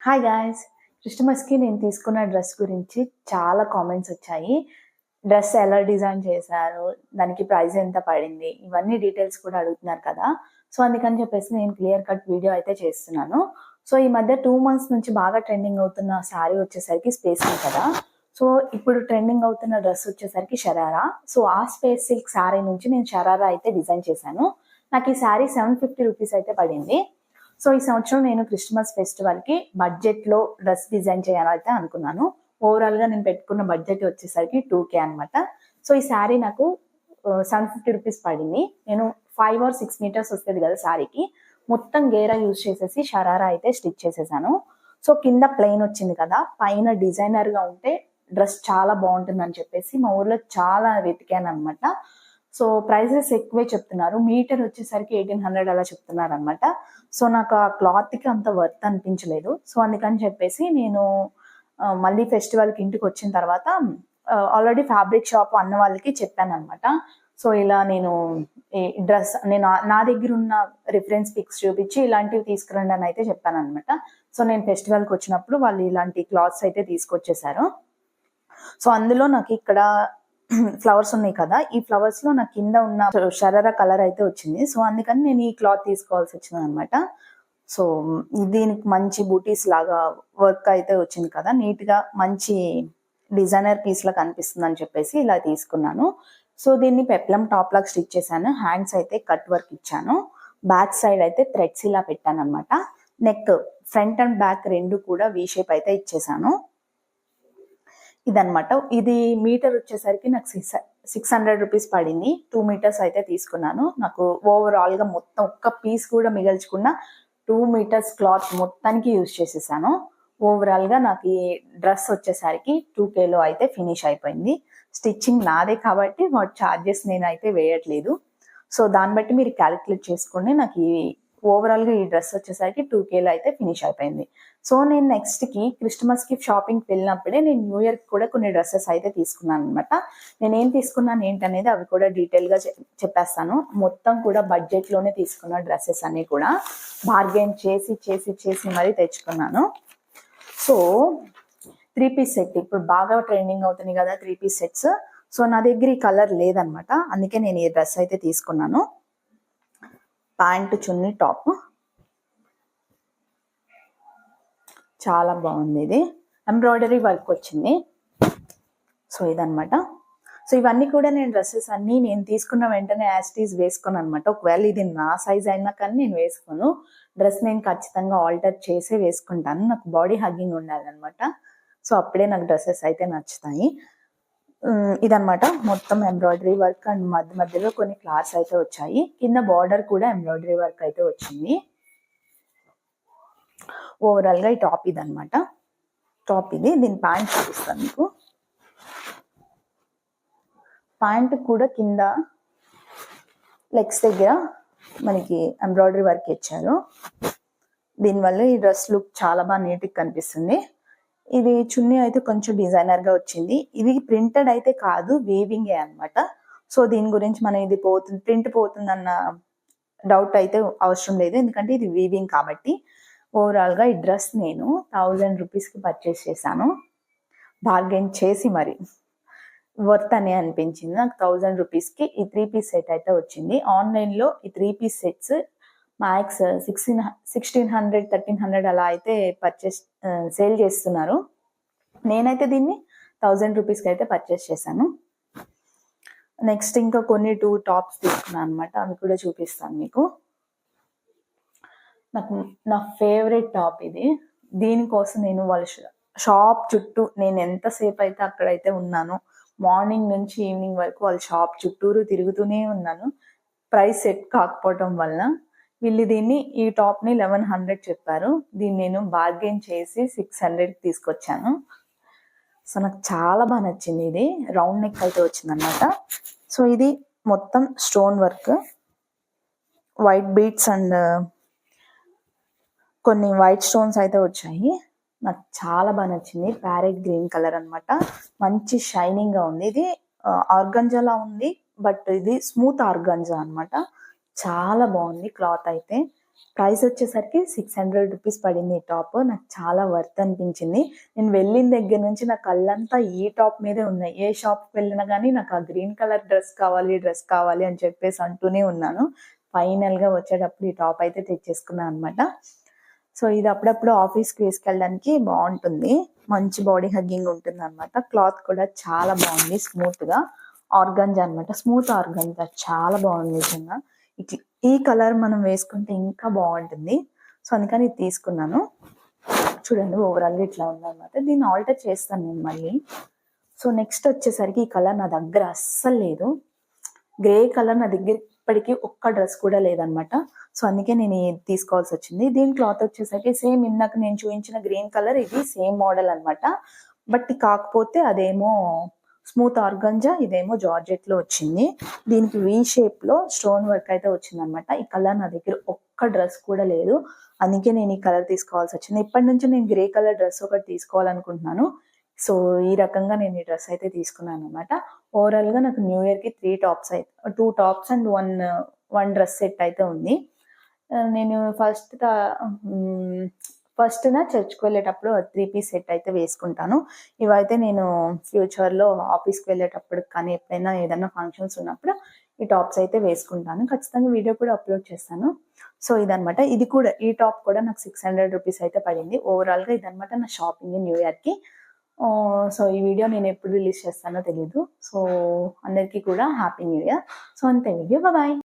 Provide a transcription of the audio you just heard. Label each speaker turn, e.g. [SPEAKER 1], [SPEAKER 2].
[SPEAKER 1] Hi guys! క్రిస్టమస్‌కి నేను తీసుకున్న dress గురించి చాలా కామెంట్స్ వచ్చాయి. డ్రెస్ ఎలా డిజైన్ చేశారు? దానికి ప్రైస్ ఎంత పడింది? ఇవన్నీ డీటెయిల్స్ కూడా అడుగుతున్నారు కదా! సో, అందుకని చెప్పేసి నేను క్లియర్ కట్ వీడియో అయితే చేస్తున్నాను. సో, ఈ మధ్య 2 మంత్స్ నుంచి బాగా ట్రెండింగ్ అవుతున్న శారీ వచ్చేసరికి స్పేస్ సిల్క్ కదా! సో, ఇప్పుడు ట్రెండింగ్ అవుతున్న డ్రెస్ వచ్చేసరికి షరారా. సో, ఆ స్పేస్ సిల్క్ శారీ నుంచి నేను షరారా అయితే డిజైన్ చేశాను. నాకు ఈ శారీ ₹750 అయితే పడింది. సో, ఈ సంవత్సరం నేను క్రిస్టమస్ ఫెస్టివల్‌కి బడ్జెట్‌లో డ్రెస్ డిజైన్ చేయాలైతే అనుకున్నాను. ఓవరాల్‌గా నేను పెట్టుకున్న బడ్జెట్ వచ్చేసరికి 2,000 అనమాట. సో, ఈ శారీ నాకు ₹750 పడింది. నేను 5 ఆర్ 6 మీటర్స్ వస్తది కదా శారీకి. మొత్తం గేరా యూజ్ చేసేసి షరారా అయితే స్టిచ్ చేసేసాను. సో, కింద ప్లెయిన్ వచ్చింది కదా! పైన డిజైనర్‌గా ఉంటే డ్రెస్ చాలా బావుంటుందని చెప్పేసి మా ఊర్లో చాలా వెతికాననమాట. సో, ప్రైజెస్ ఎక్కువే చెప్తున్నారు. మీటర్ వచ్చేసరికి 1800 అలా చెప్తున్నారనమాట. సో, నాకు ఆ క్లాత్‌కి అంత వర్త్ అనిపించలేదు. సో, అందుకని చెప్పేసి నేను మళ్ళీ ఫెస్టివల్‌కి ఇంటికొచ్చిన తర్వాత ఆల్రెడీ ఫ్యాబ్రిక్ షాప్ అన్న వాళ్ళకి చెప్పాననమాట. సో, ఇలా నేను ఈ డ్రెస్ నేను నా దగ్గరున్న రిఫరెన్స్ పిక్స్ చూపించి ఇలాంటివి తీసుకురండి అని అయితే చెప్పాననమాట. సో, నేను ఫెస్టివల్‌కి వచ్చినప్పుడు వాళ్ళు ఇలాంటి క్లాత్స్ అయితే తీసుకొచ్చేసారు. సో, అందులో నాకు ఇక్కడ ఫ్లవర్స్ ఉన్నాయి కదా! ఈ ఫ్లవర్స్‌లో నాకు కింద ఉన్న షరారా కలర్ అయితే వచ్చింది. సో, అందుకని నేను ఈ క్లాత్ తీసుకోవాల్సి వచ్చిందనమాట. సో, దీనికి మంచి బూటీస్ లాగా వర్క్ అయితే వచ్చింది కదా! నీట్‌గా మంచి డిజైనర్ పీస్‌లా కనిపిస్తుందని చెప్పేసి ఇలా తీసుకున్నాను. సో, దీన్ని పెప్లమ్ టాప్ లాగా స్టిచ్ చేశాను. హ్యాండ్స్ అయితే కట్ వర్క్ ఇచ్చాను. బ్యాక్ సైడ్ అయితే థ్రెడ్స్ ఇలా పెట్టాననమాట. నెక్ ఫ్రంట్ అండ్ బ్యాక్ 2 కూడా వి షేప్ అయితే ఇచ్చేసాను. ఇదనమాట. ఇది మీటర్ వచ్చేసరికి నాకు ₹600 పడింది. 2 మీటర్స్ అయితే తీసుకున్నాను. నాకు ఓవరాల్‌గా మొత్తం ఒక్క పీస్ కూడా మిగల్చకుండా 2 మీటర్స్ క్లాత్ మొత్తానికి యూజ్ చేసేసాను. ఓవరాల్‌గా నాకు ఈ డ్రెస్ వచ్చేసరికి 2,000లో అయితే ఫినిష్ అయిపోయింది. స్టిచ్చింగ్ నాదే కాబట్టి వాటి చార్జెస్ నేనైతే వేయట్లేదు. సో, దాన్ని బట్టి మీరు క్యాలిక్యులేట్ చేసుకోండి. నాకు ఈ ఓవరాల్‌గా ఈ డ్రెస్ వచ్చేసరికి 2,000లో అయితే ఫినిష్ అయిపోయింది. సో, నేను నెక్స్ట్‌కి క్రిస్టమస్‌కి షాపింగ్‌కి వెళ్ళినప్పుడే నేను న్యూ ఇయర్‌కి కూడా కొన్ని డ్రెసెస్ అయితే తీసుకున్నాననమాట. నేనేం తీసుకున్నాను ఏంటనేది అవి కూడా డీటెయిల్‌గా చెప్పేస్తాను. మొత్తం కూడా బడ్జెట్‌లోనే తీసుకున్న డ్రెసెస్ అన్నీ కూడా బార్గెయిన్ చేసి మరీ తెచ్చుకున్నాను. సో, 3 పీస్ సెట్ ఇప్పుడు బాగా ట్రెండింగ్ అవుతున్నాయి కదా! 3 పీస్ సెట్స్. సో, నా దగ్గర ఈ కలర్ లేదనమాట. అందుకే నేను ఈ డ్రెస్ అయితే తీసుకున్నాను. ప్యాంట్, చున్నీ, టాప్. చాలా బాగుంది ఇది. ఎంబ్రాయిడరీ వర్క్ వచ్చింది. సో, ఇదనమాట. సో, ఇవన్నీ కూడా నేను డ్రెస్సెస్ అన్నీ నేను తీసుకున్న వెంటనే యాజ్ ఇట్ ఈజ్ వేసుకోను అనమాట. ఒకవేళ ఇది నా సైజ్ అయినా కానీ నేను వేసుకోను. డ్రెస్ నేను ఖచ్చితంగా ఆల్టర్ చేసే వేసుకుంటాను. నాకు బాడీ హగ్గింగ్ ఉండాలనమాట. సో, అప్పుడే నాకు డ్రెస్సెస్ అయితే నచ్చుతాయి. ఇదనమాట. మొత్తం ఎంబ్రాయిడరీ వర్క్ అండ్ మధ్యలో కొన్ని ఫ్లవర్స్ అయితే వచ్చాయి. కింద బార్డర్ కూడా ఎంబ్రాయిడరీ వర్క్ అయితే వచ్చింది. ఓవరాల్‌గా ఈ టాప్ ఇదనమాట. టాప్ ఇది. దీని ప్యాంట్ చూపిస్తాను మీకు. ప్యాంట్ కూడా కింద లెగ్స్ దగ్గర మనకి ఎంబ్రాయిడరీ వర్క్ ఇచ్చారు. దీనివల్ల ఈ డ్రెస్ లుక్ చాలా బాగా నీట్‌గా కనిపిస్తుంది. ఇది చున్నీ అయితే కొంచెం డిజైనర్‌గా వచ్చింది. ఇది ప్రింటెడ్ అయితే కాదు, వీవింగే అనమాట. సో, దీని గురించి మనం ఇది ప్రింట్ పోతుందన్న డౌట్ అయితే అవసరం లేదు. ఎందుకంటే ఇది వీవింగ్ కాబట్టి. ఓవరాల్‌గా ఈ డ్రెస్ నేను ₹1000కి పర్చేస్ చేశాను. బార్గెయిన్ చేసి మరి. వర్త్ అనే అనిపించింది. నాకు ₹1000కి ఈ 3 పీస్ సెట్ అయితే వచ్చింది. ఆన్‌లైన్‌లో ఈ 3 పీస్ సెట్స్ మ్యాక్స్ 1600, 1300 అలా అయితే సేల్ చేస్తున్నారు. నేనైతే దీన్ని ₹1000కి అయితే పర్చేస్ చేశాను. నెక్స్ట్ ఇంకా కొన్ని 2 టాప్స్ తీసుకున్నాను అనమాట. అవి కూడా చూపిస్తాను మీకు. నాకు నా ఫేవరెట్ టాప్ ఇది. దీనికోసం నేను వాళ్ళ షాప్ చుట్టూ నేను ఎంతసేపు అయితే అక్కడైతే ఉన్నానో, మార్నింగ్ నుంచి ఈవినింగ్ వరకు వాళ్ళ షాప్ చుట్టూరు తిరుగుతూనే ఉన్నాను. ప్రైస్ సెట్ కాకపోవటం వల్ల వీళ్ళు ఈ టాప్ని 1100 చెప్పారు. దీన్ని నేను బార్గెయిన్ చేసి 600కి తీసుకొచ్చాను. సో, నాకు చాలా బాగా నచ్చింది ఇది. రౌండ్ నెక్ అయితే వచ్చిందనమాట. సో, ఇది మొత్తం stone work, white beads and కొన్ని వైట్ స్టోన్స్ అయితే వచ్చాయి. నాకు చాలా బాగా నచ్చింది. ప్యారెట్ గ్రీన్ కలర్ అనమాట. మంచి షైనింగ్గా ఉంది. ఇది ఆర్గంజాలా ఉంది, బట్ ఇది స్మూత్ ఆర్గంజా అనమాట. చాలా బాగుంది క్లాత్ అయితే. ప్రైస్ వచ్చేసరికి 600 రూపీస్ పడింది ఈ టాప్. నాకు చాలా వర్త్ అనిపించింది. నేను వెళ్ళిన దగ్గర నుంచి నా కళ్ళంతా ఈ టాప్ మీదే ఉన్నాయి. ఏ షాప్‌కి వెళ్ళినా గానీ నాకు ఆ గ్రీన్ కలర్ డ్రెస్ కావాలి అని చెప్పేసి అంటూనే ఉన్నాను. ఫైనల్‌గా వచ్చేటప్పుడు ఈ టాప్ అయితే తెచ్చేసుకున్నాను అనమాట. సో, ఇది అప్పుడప్పుడు ఆఫీస్‌కి వేసుకెళ్ళడానికి బావుంటుంది. మంచి బాడీ హగ్గింగ్ ఉంటుందనమాట. క్లాత్ కూడా చాలా బావుంది స్మూత్‌గా. ఆర్గాంజా అనమాట. స్మూత్ ఆర్గాంజా చాలా బావుంది నిజంగా. ఇట్ల ఈ కలర్ మనం వేసుకుంటే ఇంకా బావుంటుంది. సో, అందుకని ఇది తీసుకున్నాను. చూడండి ఓవరాల్‌గా ఇట్లా ఉందనమాట. దీన్ని ఆల్టర్ చేస్తాను నేను మళ్ళీ. సో, నెక్స్ట్ వచ్చేసరికి ఈ కలర్ నా దగ్గర అస్సలు లేదు. గ్రే కలర్ నా దగ్గర ఇప్పటికి ఒక్క డ్రెస్ కూడా లేదనమాట. సో, అందుకే నేను ఇది తీసుకోవాల్సొచ్చింది. దీని క్లాత్ వచ్చేసరికి సేమ్ ఇందాక నేను చూయించిన గ్రీన్ కలర్ ఇది సేమ్ మోడల్ అనమాట. బట్ కాకపోతే అదేమో స్మూత్ ఆర్గాంజా, ఇదేమో జార్జెట్‌లో వచ్చింది. దీనికి వి షేప్‌లో స్టోన్ వర్క్ అయితే వచ్చిందనమాట. ఈ కలర్ నా దగ్గర ఒక్క డ్రెస్ కూడా లేదు. అందుకే నేను ఈ కలర్ తీసుకోవాల్సొచ్చింది. ఇప్పటి నుంచి నేను గ్రే కలర్ డ్రెస్ ఒకటి తీసుకోవాలనుకుంటున్నాను. సో, ఈ రకంగా నేను ఈ డ్రెస్ అయితే తీసుకున్నాననమాట. ఓవరాల్‌గా నాకు న్యూ ఇయర్‌కి 2 టాప్స్ అండ్ 1 డ్రెస్ సెట్ అయితే ఉంది. నేను ఫస్ట్‌న చర్చ్‌కి వెళ్ళేటప్పుడు 3 పీస్ సెట్ అయితే వేసుకుంటాను. ఇవైతే నేను ఫ్యూచర్‌లో ఆఫీస్‌కి వెళ్ళేటప్పటికి కానీ, ఎప్పుడైనా ఏదైనా ఫంక్షన్స్ ఉన్నప్పుడు ఈ టాప్స్ అయితే వేసుకుంటాను. ఖచ్చితంగా వీడియో కూడా అప్‌లోడ్ చేస్తాను. సో, ఇదనమాట. ఈ టాప్ కూడా నాకు 600 రూపీస్ అయితే పడింది. ఓవరాల్‌గా ఇదనమాట నా షాపింగ్ న్యూ ఇయర్‌కి. సో, ఈ వీడియో నేను ఎప్పుడు రిలీజ్ చేస్తానో తెలీదు. సో, అందరికీ కూడా హ్యాపీ న్యూ ఇయర్. సో, అంతే వీడియో. బాయ్.